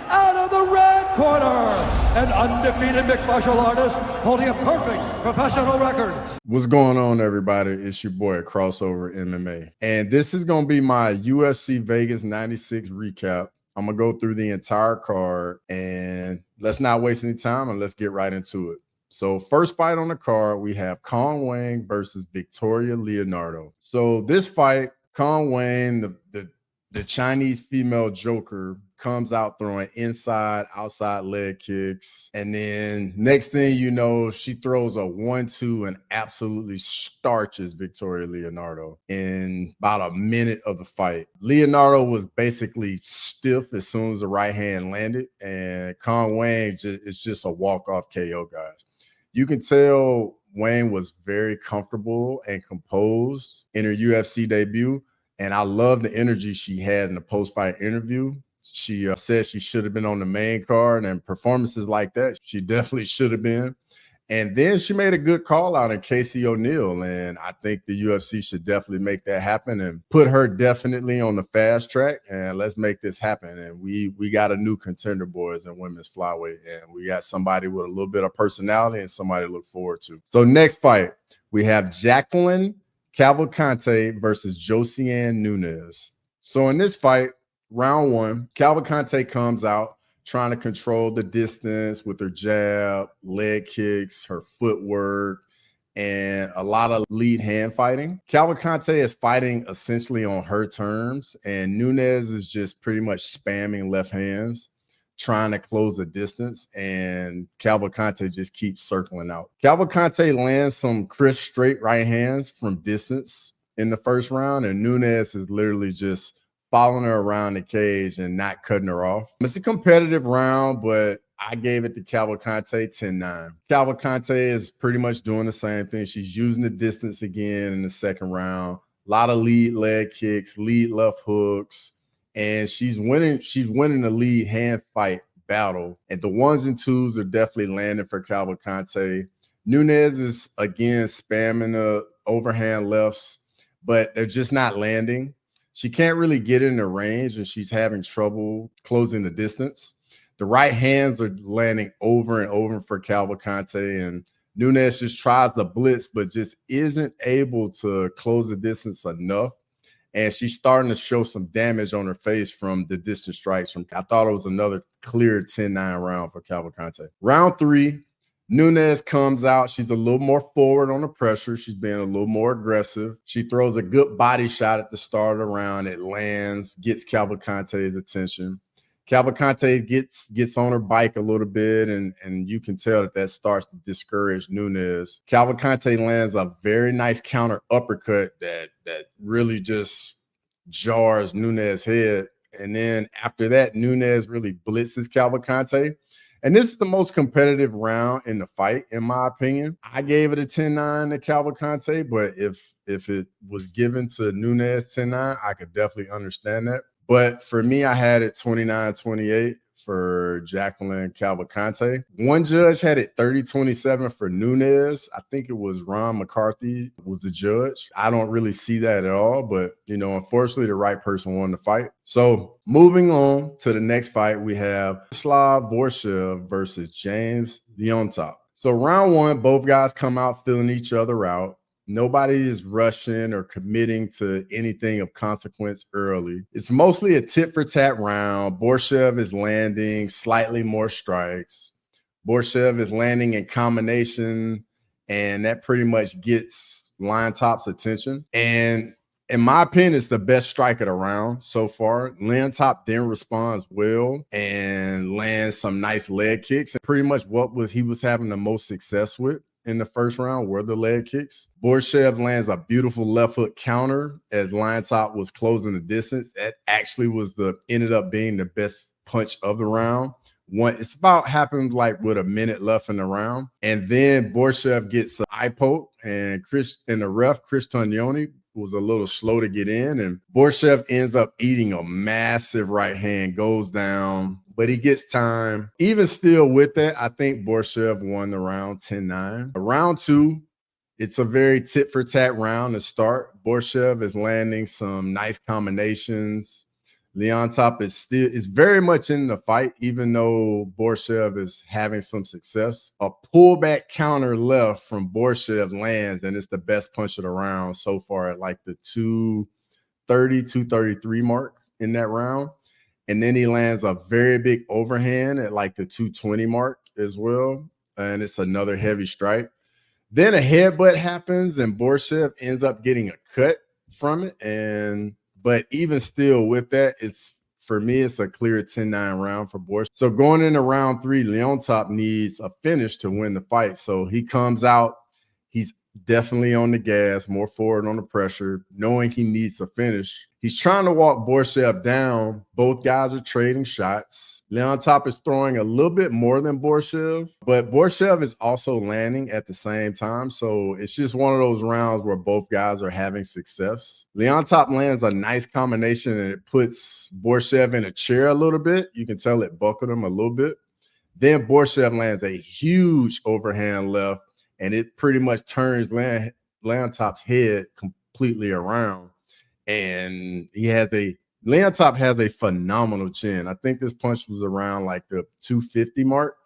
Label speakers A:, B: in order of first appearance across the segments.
A: out of the red corner, an undefeated mixed martial artist holding a perfect professional record.
B: What's going on, everybody? It's your boy, Crossover MMA. And this is going to be my UFC Vegas 96 recap. I'm going to go through the entire card, and let's not waste any time, and let's get right into it. So first fight on the card, we have Wang versus Victoria Leonardo. So this fight, Wang, the Chinese female Joker, comes out throwing inside, outside leg kicks. And then next thing you know, she throws a 1-2 and absolutely starches Victoria Leonardo in about a minute of the fight. Leonardo was basically stiff as soon as the right hand landed, and Wang is just a walk-off KO, guys. You can tell Wang was very comfortable and composed in her UFC debut, and I love the energy she had in the post-fight interview. She said she should have been on the main card, and performances like that, she definitely should have been. And then she made a good call out in Casey O'Neill, and I think the UFC should definitely make that happen and put her definitely on the fast track, and let's make this happen. And we got a new contender, boys, in women's flyweight, and we got somebody with a little bit of personality and somebody to look forward to. So next fight, we have Jacqueline Cavalcanti versus Josiane Nunes. So in this fight, round one, Cavalcanti comes out trying to control the distance with her jab, leg kicks, her footwork, and a lot of lead hand fighting. Cavalcanti is fighting essentially on her terms, and Nunes is just pretty much spamming left hands, trying to close the distance, and Cavalcanti just keeps circling out. Cavalcanti lands some crisp straight right hands from distance in the first round, and Nunes is literally just following her around the cage and not cutting her off. It's a competitive round, but I gave it to Cavalcanti 10-9. Cavalcanti is pretty much doing the same thing. She's using the distance again in the second round. A lot of lead leg kicks, lead left hooks, and she's winning the lead hand fight battle. And the ones and twos are definitely landing for Cavalcanti. Nunes is again spamming the overhand lefts, but they're just not landing. She can't really get in the range, and she's having trouble closing the distance. The right hands are landing over and over for Cavalcanti, and Nunes just tries to blitz, but just isn't able to close the distance enough. And she's starting to show some damage on her face from the distance strikes. I thought it was another clear 10-9 round for Cavalcanti. Round three, Nunes comes out. She's a little more forward on the pressure. She's being a little more aggressive. She throws a good body shot at the start of the round. It lands, gets Cavalcanti's attention. Cavalcanti gets on her bike a little bit, and you can tell that starts to discourage Nunes. Cavalcanti lands a very nice counter uppercut that really just jars Nunes' head. And then after that, Nunes really blitzes Cavalcanti. And this is the most competitive round in the fight, in my opinion. I gave it a 10-9 to Cavalcanti, but if it was given to Nunes 10-9, I could definitely understand that. But for me, I had it 29-28 for Jacqueline Cavalcanti. One judge had it 30-27 for Nunes. I think it was Ron McCarthy was the judge. I don't really see that at all, but, unfortunately, the right person won the fight. So moving on to the next fight, we have Viacheslav Borshchev versus James Llontop. So round one, both guys come out feeling each other out. Nobody is rushing or committing to anything of consequence early. It's mostly a tit-for-tat round. Borshchev is landing slightly more strikes. Borshchev is landing in combination, and that pretty much gets Llontop's attention. And in my opinion, it's the best strike of the round so far. Llontop then responds well and lands some nice leg kicks. And pretty much he was having the most success with in the first round were the leg kicks. Borshchev lands a beautiful left hook counter as Llontop was closing the distance. That actually ended up being the best punch of the round. It's about happened like with a minute left in the round. And then Borshchev gets an eye poke, and the ref, Chris Cannonier, was a little slow to get in, and Borshchev ends up eating a massive right hand, goes down, but he gets time. Even still with that, I think Borshchev won the round 10-9. Round two, it's a very tit-for-tat round to start. Borshchev is landing some nice combinations, Leontop is very much in the fight, even though Borshchev is having some success. A pullback counter left from Borshchev lands, and it's the best punch of the round so far at like the 230, 233 mark in that round. And then he lands a very big overhand at like the 220 mark as well. And it's another heavy strike. Then a headbutt happens, and Borshchev ends up getting a cut from it. But even still with that, for me, it's a clear 10-9 round for Borshchev. So going into round 3, Llontop needs a finish to win the fight. So he comes out. He's definitely on the gas, more forward on the pressure, knowing he needs a finish. He's trying to walk Borshchev down. Both guys are trading shots. Leontop is throwing a little bit more than Borshchev, but Borshchev is also landing at the same time. So it's just one of those rounds where both guys are having success. Leontop lands a nice combination, and it puts Borshchev in a chair a little bit. You can tell it buckled him a little bit. Then Borshchev lands a huge overhand left, and it pretty much turns Leontop's head completely around. And Leontop has a phenomenal chin. I think this punch was around like the 250 mark.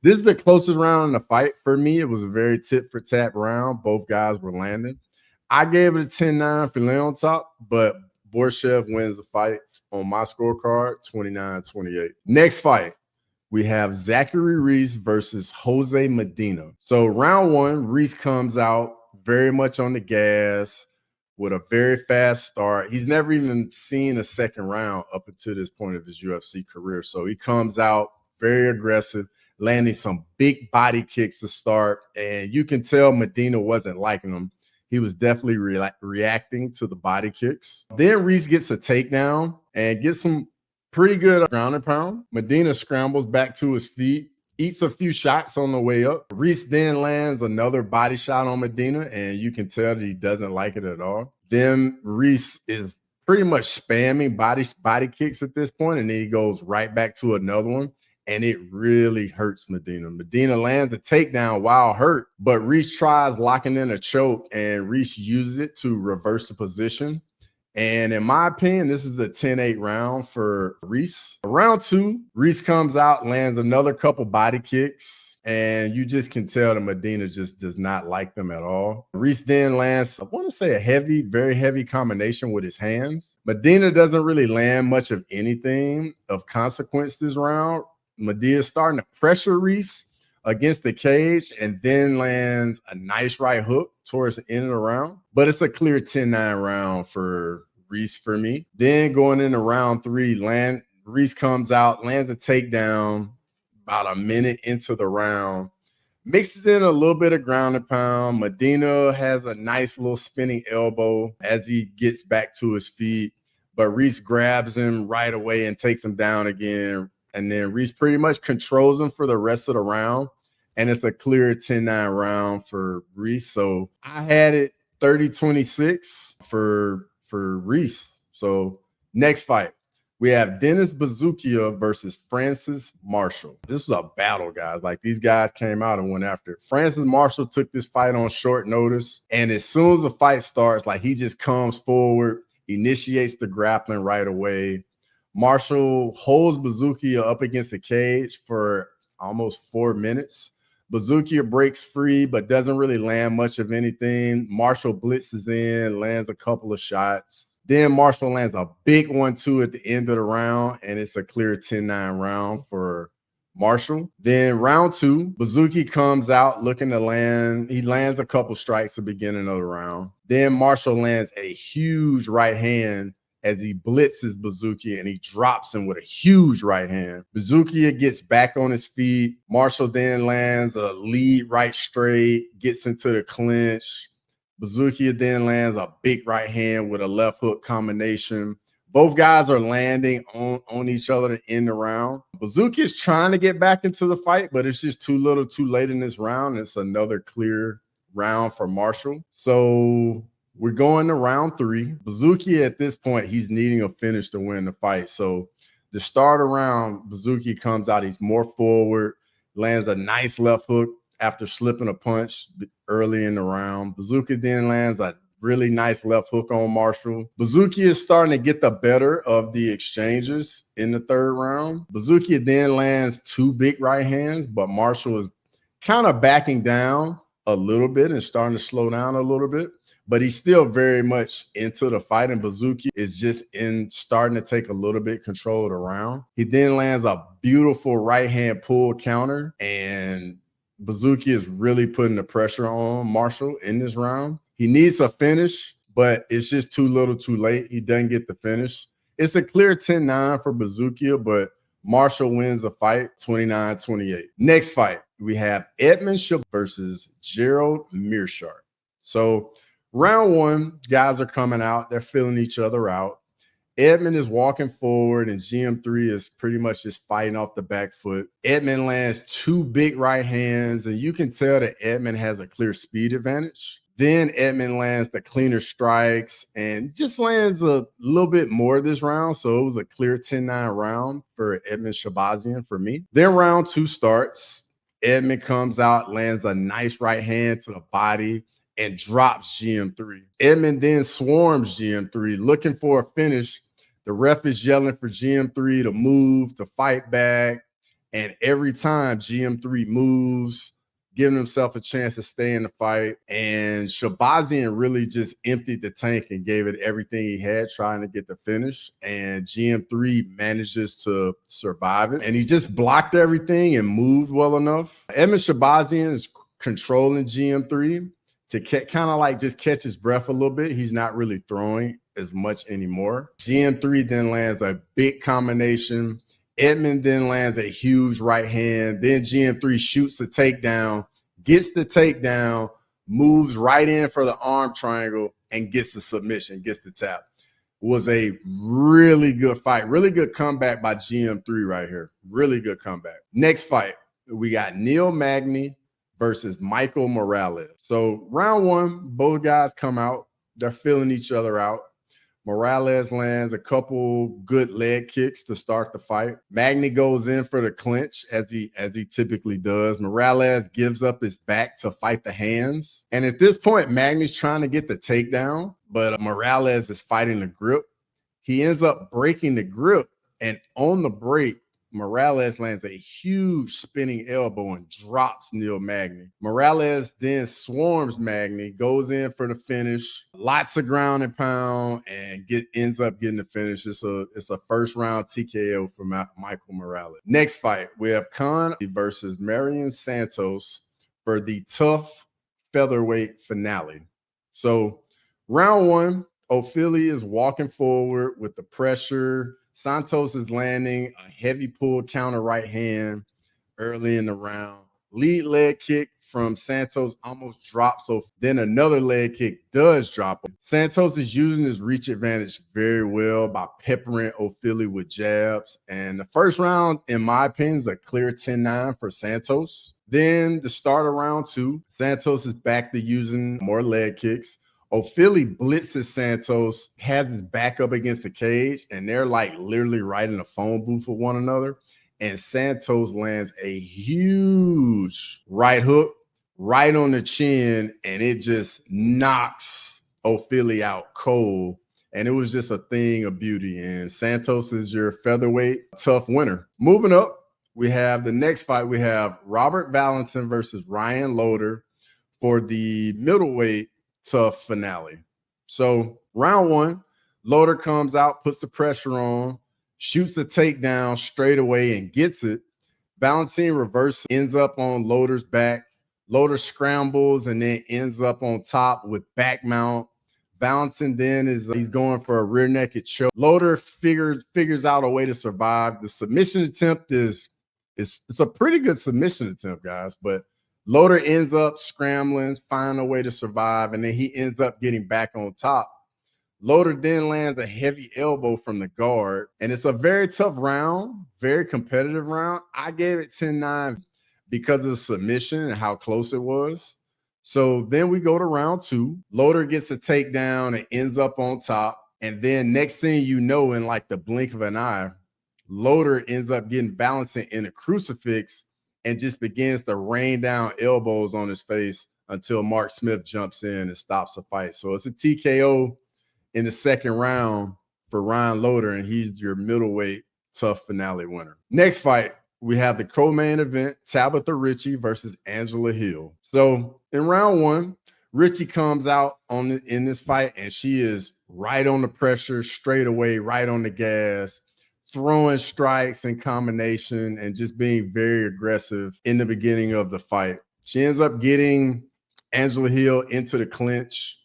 B: This is the closest round in the fight for me. It was a very tit-for-tat round. Both guys were landing. I gave it a 10-9 for Leontop, but Borshchev wins the fight on my scorecard, 29-28. Next fight, we have Zachary Reese versus Jose Medina. So round 1, Reese comes out very much on the gas with a very fast start. He's never even seen a second round up until this point of his UFC career. So he comes out very aggressive, landing some big body kicks to start. And you can tell Medina wasn't liking them. He was definitely reacting to the body kicks. Then Reese gets a takedown and gets some pretty good ground and pound. Medina scrambles back to his feet, eats a few shots on the way up. Reese then lands another body shot on Medina, and you can tell that he doesn't like it at all. Then Reese is pretty much spamming body kicks at this point, and then he goes right back to another one, and it really hurts Medina. Medina lands a takedown while hurt, but Reese tries locking in a choke, and Reese uses it to reverse the position. And in my opinion, this is a 10-8 round for Reese. Round 2, Reese comes out, lands another couple body kicks, and you just can tell that Medina just does not like them at all. Reese then lands, I want to say, a heavy, very heavy combination with his hands. Medina doesn't really land much of anything of consequence this round. Medina starting to pressure Reese against the cage, and then lands a nice right hook towards the end of the round. But it's a clear 10-9 round for Reese for me. Then going into round 3, Reese comes out, lands a takedown about a minute into the round, mixes in a little bit of ground and pound. Medina has a nice little spinning elbow as he gets back to his feet, but Reese grabs him right away and takes him down again. And then Reese pretty much controls him for the rest of the round. And it's a clear 10-9 round for Reese. So I had it 30-26 for Reese. So next fight, we have Dennis Buzukja versus Francis Marshall. This was a battle, guys. Like, these guys came out and went after it. Francis Marshall took this fight on short notice. And as soon as the fight starts, like, he just comes forward, initiates the grappling right away. Marshall holds Buzukja up against the cage for almost 4 minutes. Buzukja breaks free, but doesn't really land much of anything. Marshall blitzes in, lands a couple of shots. Then Marshall lands a big 1-2 at the end of the round, and it's a clear 10-9 round for Marshall. Then round 2, Buzukja comes out looking to land. He lands a couple strikes at the beginning of the round. Then Marshall lands a huge right hand as he blitzes Buzukja, and he drops him with a huge right hand. Buzukja gets back on his feet. Marshall then lands a lead right straight, gets into the clinch. Buzukja then lands a big right hand with a left hook combination. Both guys are landing on each other to end the round. Buzukja is trying to get back into the fight, but it's just too little too late in this round. It's another clear round for Marshall. So we're going to round 3. Buzukja at this point, he's needing a finish to win the fight. So the start around, Buzukja comes out, he's more forward, lands a nice left hook after slipping a punch early in the round. Buzukja then lands a really nice left hook on Marshall. Buzukja is starting to get the better of the exchanges in the third round. Buzukja then lands 2 big right hands, but Marshall is kind of backing down a little bit and starting to slow down a little bit. But he's still very much into the fight, and Buzukja is just starting to take a little bit control of the round. He then lands a beautiful right hand pull counter, and Buzukja is really putting the pressure on Marshall in this round. He needs a finish, but it's just too little too late. He doesn't get the finish. It's a clear 10-9 for Buzukja, but Marshall wins the fight 29-28. Next fight, we have Edmen versus Gerald Meerschaert. So round 1, guys are coming out. They're filling each other out. Edmen is walking forward, and GM3 is pretty much just fighting off the back foot. Edmen lands 2 big right hands, and you can tell that Edmen has a clear speed advantage. Then Edmen lands the cleaner strikes and just lands a little bit more this round. So it was a clear 10-9 round for Edmen Shahbazyan for me. Then round 2 starts. Edmen comes out, lands a nice right hand to the body, and drops GM3. Edmen then swarms GM3, looking for a finish. The ref is yelling for GM3 to move, to fight back. And every time GM3 moves, giving himself a chance to stay in the fight. And Shahbazyan really just emptied the tank and gave it everything he had, trying to get the finish. And GM3 manages to survive it. And he just blocked everything and moved well enough. Edmen Shahbazyan is controlling GM3 to kind of like just catch his breath a little bit. He's not really throwing as much anymore. GM3 then lands a big combination. Edmen then lands a huge right hand. Then GM3 shoots a takedown, gets the takedown, moves right in for the arm triangle, and gets the submission, gets the tap. Was a really good fight. Really good comeback by GM3 right here. Really good comeback. Next fight, we got Neil Magny versus Michael Morales. So round 1, both guys come out. They're filling each other out. Morales lands a couple good leg kicks to start the fight. Magny goes in for the clinch as he typically does. Morales gives up his back to fight the hands. And at this point, Magny's trying to get the takedown, but Morales is fighting the grip. He ends up breaking the grip, and on the break, Morales lands a huge spinning elbow and drops Neil Magny. Morales then swarms Magny, goes in for the finish, lots of ground and pound, and ends up getting the finish. It's a first round TKO for Michael Morales. Next fight, we have Kaan versus Mairon Santos for the tough featherweight finale. So round 1, Ofli is walking forward with the pressure. Santos is landing a heavy pull counter right hand early in the round. Lead leg kick from Santos almost drops. So then another leg kick does drop. Santos is using his reach advantage very well by peppering Ofli with jabs. And the first round, in my opinion, is a clear 10-9 for Santos. Then the start of round 2, Santos is back to using more leg kicks. Ofli blitzes Santos, has his back up against the cage, and they're like literally right in a phone booth with one another. And Santos lands a huge right hook right on the chin, and it just knocks Ofli out cold. And it was just a thing of beauty. And Santos is your featherweight tough winner. Moving up, we have the next fight. We have Robert Valentin versus Ryan Loder for the middleweight tough finale. So round 1, Loder comes out, puts the pressure on, shoots a takedown straight away and gets it. Valentin reverses, ends up on Loder's back. Loder scrambles and then ends up on top with back mount. Valentin then he's going for a rear naked choke. Loder figures out a way to survive. The submission attempt it's a pretty good submission attempt, guys, but Loder ends up scrambling, finding a way to survive, and then he ends up getting back on top. Loder then lands a heavy elbow from the guard, and it's a very tough round, very competitive round. I gave it 10-9 because of the submission and how close it was. So then we go to round 2. Loder gets a takedown and ends up on top, and then next thing you know, in like the blink of an eye, Loder ends up getting Valentin in a crucifix and just begins to rain down elbows on his face until Mark Smith jumps in and stops the fight. So it's a TKO in the second round for Ryan Loder, and he's your middleweight tough finale winner. Next fight, we have the co-main event, Tabatha Ricci versus Angela Hill. So in round one, Ricci comes out in this fight, and she is right on the pressure, straight away, right on the gas, throwing strikes in combination and just being very aggressive in the beginning of the fight. She ends up getting Angela Hill into the clinch.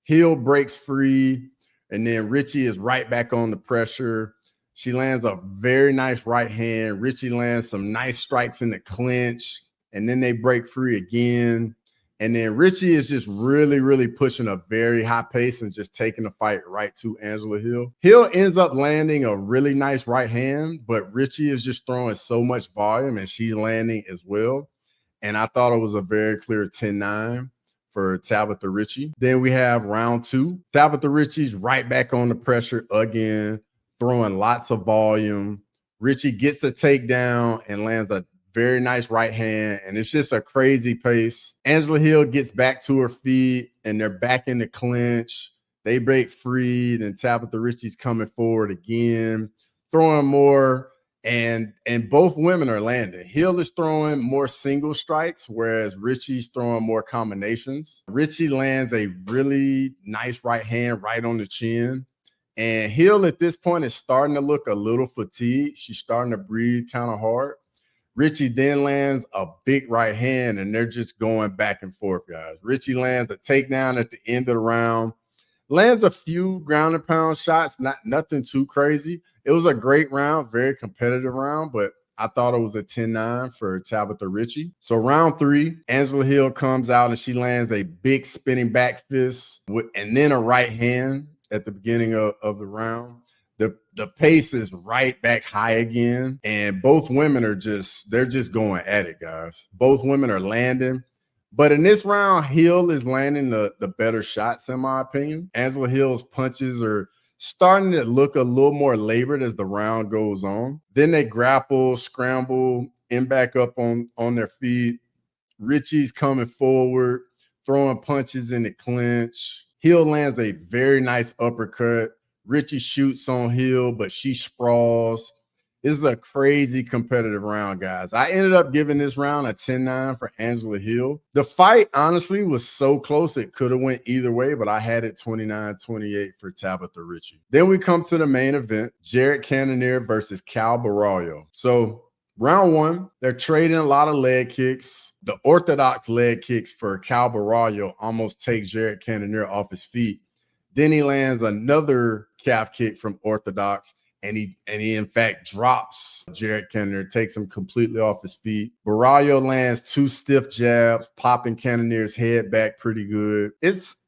B: Hill breaks free, and then Ricci is right back on the pressure. She lands a very nice right hand. Ricci lands some nice strikes in the clinch, and then they break free again. And then Ricci is just really, really pushing a very high pace and just taking the fight right to Angela Hill. Hill ends up landing a really nice right hand, but Ricci is just throwing so much volume, and she's landing as well. And I thought it was a very clear 10-9 for Tabatha Ricci. Then we have round two. Tabatha Ricci's right back on the pressure again, throwing lots of volume. Ricci gets a takedown and lands a very nice right hand, and it's just a crazy pace. Angela Hill gets back to her feet, and they're back in the clinch. They break free, then Tabatha Ricci's coming forward again, throwing more, and both women are landing. Hill is throwing more single strikes, whereas Ricci's throwing more combinations. Ricci lands a really nice right hand right on the chin. And Hill at this point is starting to look a little fatigued. She's starting to breathe kind of hard. Ricci then lands a big right hand, and they're just going back and forth, guys. Ricci lands a takedown at the end of the round, lands a few ground and pound shots, nothing too crazy. It was a great round, very competitive round, but I thought it was a 10-9 for Tabatha Ricci. So round three, Angela Hill comes out and she lands a big spinning back fist and then a right hand at the beginning of the round. The pace is right back high again, and both women are they're just going at it, guys. Both women are landing. But in this round, Hill is landing the better shots, in my opinion. Angela Hill's punches are starting to look a little more labored as the round goes on. Then they grapple, scramble, and back up on their feet. Ricci's coming forward, throwing punches in the clinch. Hill lands a very nice uppercut. Ricci shoots on Hill, but she sprawls. This is a crazy competitive round, guys. I ended up giving this round a 10-9 for Angela Hill. The fight, honestly, was so close it could have went either way, but I had it 29-28 for Tabatha Ricci. Then we come to the main event, Jared Cannonier versus Cal Borralho. So round one, they're trading a lot of leg kicks. The orthodox leg kicks for Cal Borralho almost take Jared Cannonier off his feet. Then he lands another calf kick from orthodox, and he in fact drops Jared Cannonier, takes him completely off his feet. Borralho lands two stiff jabs, popping Cannonier's head back pretty good.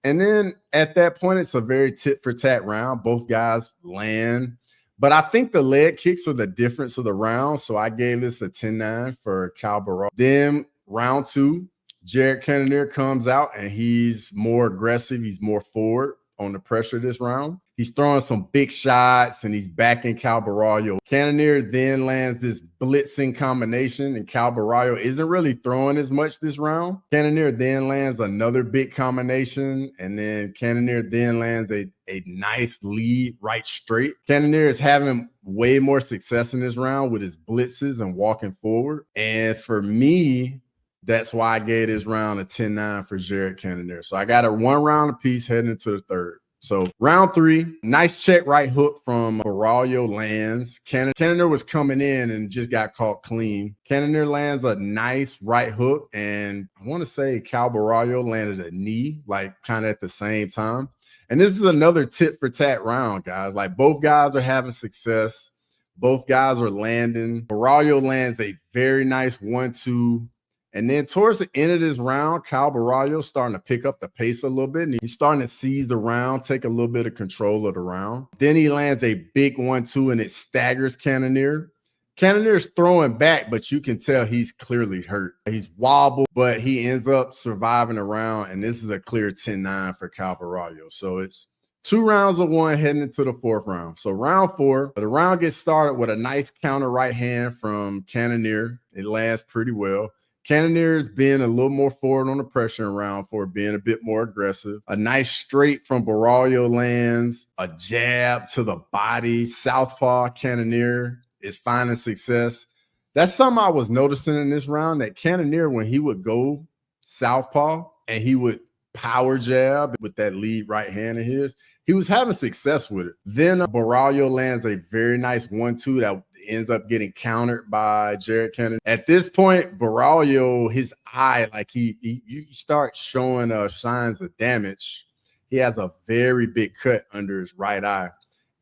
B: And then at that point, it's a very tit for tat round. Both guys land, but I think the leg kicks are the difference of the round. So I gave this a 10-9 for Cal Borralho. Then round two, Jared Cannonier comes out and he's more aggressive. He's more forward on the pressure this round. He's throwing some big shots and he's backing Cal Borralho. Cannonier then lands this blitzing combination, and Cal Borralho isn't really throwing as much this round. Cannonier then lands another big combination, and then Cannonier then lands a nice lead right straight. Cannonier is having way more success in this round with his blitzes and walking forward. And for me, that's why I gave this round a 10-9 for Jared Cannonier. So I got a 1 round apiece heading into the third. So round three, nice check right hook from Borralho lands. Cannonier was coming in and just got caught clean. Cannonier lands a nice right hook, and I want to say Cal Borralho landed a knee, like kind of at the same time. And this is another tit for tat round, guys. Like both guys are having success. Both guys are landing. Borralho lands a very nice 1-2. And then towards the end of this round, Cal Borralho starting to pick up the pace a little bit. And he's starting to seize the round, take a little bit of control of the round. Then he lands a big 1-2 and it staggers Cannonier. Cannonier's throwing back, but you can tell he's clearly hurt. He's wobbled, but he ends up surviving the round. And this is a clear 10-9 for Cal Borralho. So it's 2 rounds of 1 heading into the 4th round. So round 4, the round gets started with a nice counter right hand from Cannonier. It lands pretty well. Cannonier's being a little more forward on the pressure round for being a bit more aggressive. A nice straight from Borralho lands, a jab to the body. Southpaw Cannonier is finding success. That's something I was noticing in this round, that Cannonier, when he would go southpaw and he would power jab with that lead right hand of his, he was having success with it. Then Borralho lands a very nice 1-2 that ends up getting countered by Jared Cannonier. At this point, Borralho, his eye, like you start showing signs of damage. He has a very big cut under his right eye.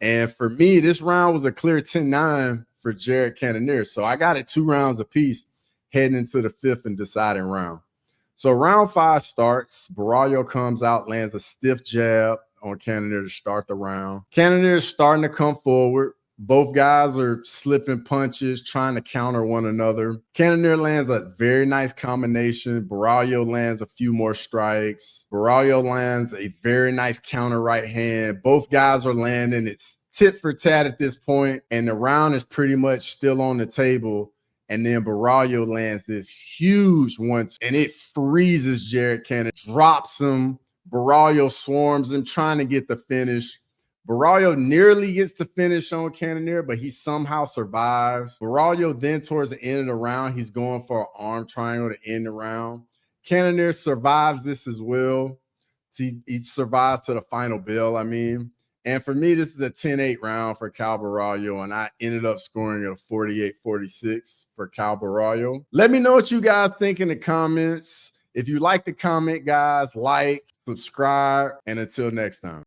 B: And for me, this round was a clear 10-9 for Jared Cannonier. So I got it 2 rounds apiece heading into the 5th and deciding round. So round 5 starts. Borralho comes out, lands a stiff jab on Cannonier to start the round. Cannonier is starting to come forward. Both guys are slipping punches, trying to counter one another. Cannonier lands a very nice combination. Borralho lands a few more strikes. Borralho lands a very nice counter right hand. Both guys are landing. It's tit for tat at this point, and the round is pretty much still on the table. And then Borralho lands this huge one, and it freezes Jared Cannonier, drops him. Borralho swarms him, trying to get the finish. Borralho nearly gets the finish on Cannonier, but he somehow survives. Borralho then, towards the end of the round, he's going for an arm triangle to end the round. Cannonier survives this as well. He survives to the final bell, I mean. And for me, this is a 10-8 round for Caio Borralho, and I ended up scoring at a 48-46 for Caio Borralho. Let me know what you guys think in the comments. If you like the comment, guys, like, subscribe, and until next time.